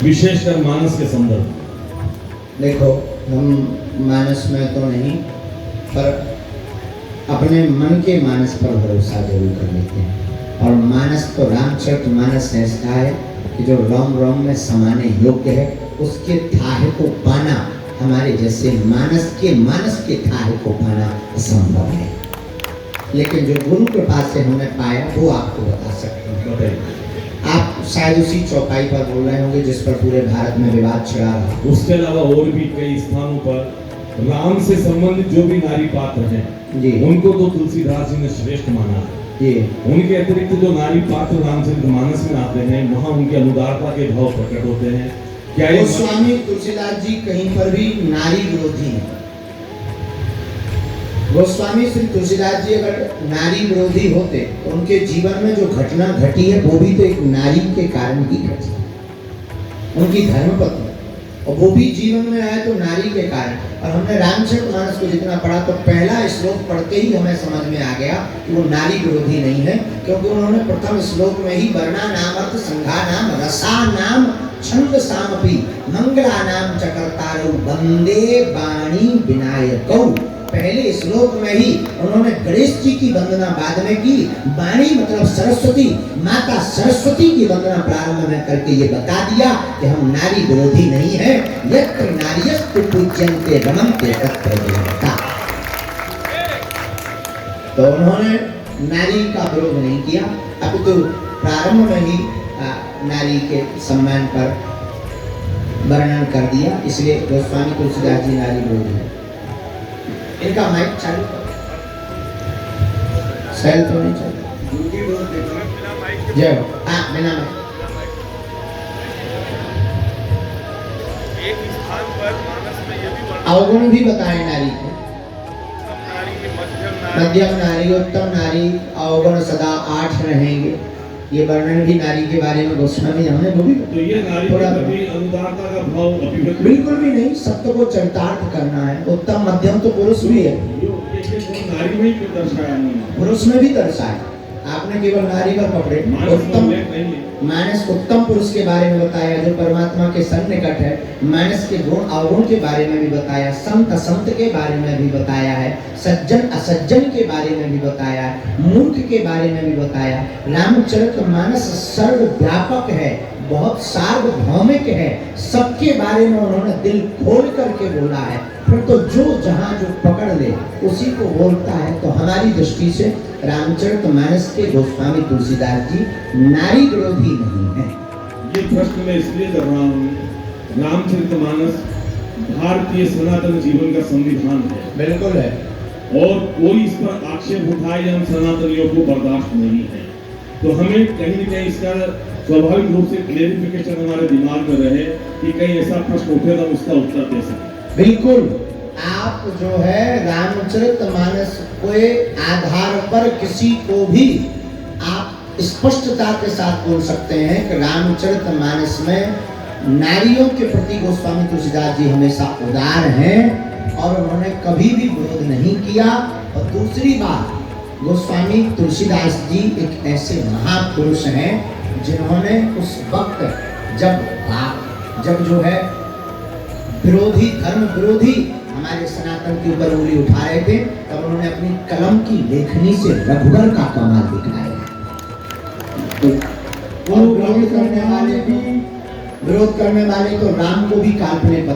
विशेषकर मानस के संदर्भ। देखो, हम मानस में तो नहीं, पर अपने मन के मानस पर भरोसा जरूर कर लेते हैं। और मानस तो रामचरितमानस ऐसा है कि जो रोम रोम में समाने योग्य है, उसके थाह को पाना हमारे जैसे मानस के थाह को पाना असंभव है। लेकिन जो गुरु कृपा से हमने पाया वो आपको बता सकते हैं। आप शायद उसी चौपाई पर बोल रहे होंगे जिस पर पूरे भारत में विवाद छिड़ा रहा। उसके अलावा और भी कई स्थानों पर राम से संबंधित जो भी नारी पात्र हैं जी, उनको तो तुलसीदास जी ने श्रेष्ठ माना है। जी, उनके अतिरिक्त जो नारी पात्र रामचरितमानस में आते हैं, वहाँ उनके अनुदारता के भाव प्रकट होते हैं। क्या ये गोस्वामी तुलसीदास जी कहीं पर भी नारी विरोधी हैं? गोस्वामी श्री तुलसीदास जी अगर नारी विरोधी होते तो उनके जीवन में जो घटना घटी है वो भी तो एक नारी के कारण ही घटी। उनकी धर्मपत्नी, और वो भी जीवन में आए तो नारी के कारण। और हमने रामचरितमानस को जितना पढ़ा तो पहला श्लोक पढ़ते ही हमें समझ में आ गया कि वो नारी विरोधी नहीं है, क्योंकि उन्होंने प्रथम श्लोक में ही वर्णा नाम अर्थ संघा नाम रसा नाम छंद सामपि मंगला नाम चकर्तारौ वंदे वाणी विनायकौ। पहले श्लोक में ही उन्होंने गणेश जी की वंदना बाद में की। वाणी मतलब सरस्वती, माता सरस्वती की वंदना प्रारंभ में करके ये बता दिया कि हम नारी विरोधी नहीं है। यत्र नार्यस्तु पूज्यन्ते रमन्ते तत्र देवता। तो उन्होंने नारी का विरोध नहीं किया, अब तो प्रारंभ में ही नारी के सम्मान पर वर्णन कर दिया। इसलिए गोस्वामी तुलसीदास जी नारी विरोधी है। इनका माइक चालू सेल तो नहीं चल जय बिना माइक। एक स्थान पर मानस में ये भी अवगुण भी बताए नारी को, मध्यम नारी, उत्तम नारी, अवगुण सदा 8 रहेंगे। ये वर्णन भी नारी के बारे में गोस्वामी हमने वो भी तो ये नारी थोड़ा कभी अनुदारता का भाव अभिव्यक्ति बिल्कुल भी नहीं। सत्य को चरितार्थ करना है। उत्तम मध्यम तो पुरुष भी है, नारी में ही क्यों दर्शाया नहीं? पुरुष में भी दर्शाया। आपने केवल नारी पर पकड़े। उत्तम मानस उत्तम पुरुष के बारे में बताया जो परमात्मा के सन्निकट है। मानस के गुण अवगुण के बारे में भी बताया, संत असंत के बारे में भी बताया है, सज्जन असज्जन के बारे में भी बताया है, मूर्ख के बारे में भी बताया। रामचरितमानस सर्वव्यापक है, बहुत सार्वभौमिक है, सबके बारे में उन्होंने दिल खोल करके बोला है। फिर तो जो जहाँ जो पकड़ ले उसी को बोलता है। तो हमारी दृष्टि से रामचरितमानस के गोस्वामी तुलसीदास जी नारी विरोधी नहीं है। ये प्रश्न मैं इसलिए कर रहा हूँ, रामचरितमानस भारतीय सनातन जीवन का संविधान है। बिल्कुल है। और कोई इस पर आक्षेप उठाए हम सनातनियों को बर्दाश्त नहीं है। तो हमें कहीं न कहीं इसका स्वाभाविक रूप से क्लेरिफिकेशन हमारे दिमाग में रहे कि कहीं ऐसा प्रश्न उठे तो उसका उत्तर दे सकें। बिल्कुल, आप जो है रामचरितमानस के आधार पर किसी को भी आप स्पष्टता के साथ बोल सकते हैं कि रामचरितमानस में नारियों के प्रति गोस्वामी तुलसीदास जी हमेशा उदार हैं और उन्होंने कभी भी विरोध नहीं किया। और दूसरी बात, गोस्वामी तुलसीदास जी एक ऐसे महापुरुष हैं जिन्होंने उस वक्त जब जो है विरोधी, धर्म विरोधी हमारे सनातन के ऊपर उंगली उठा रहे थे, तब उन्होंने अपनी कलम की लेखनी से रघुवर का कमाल दिखाया। तो विरोध करने वाले को राम को भी काल्पनिक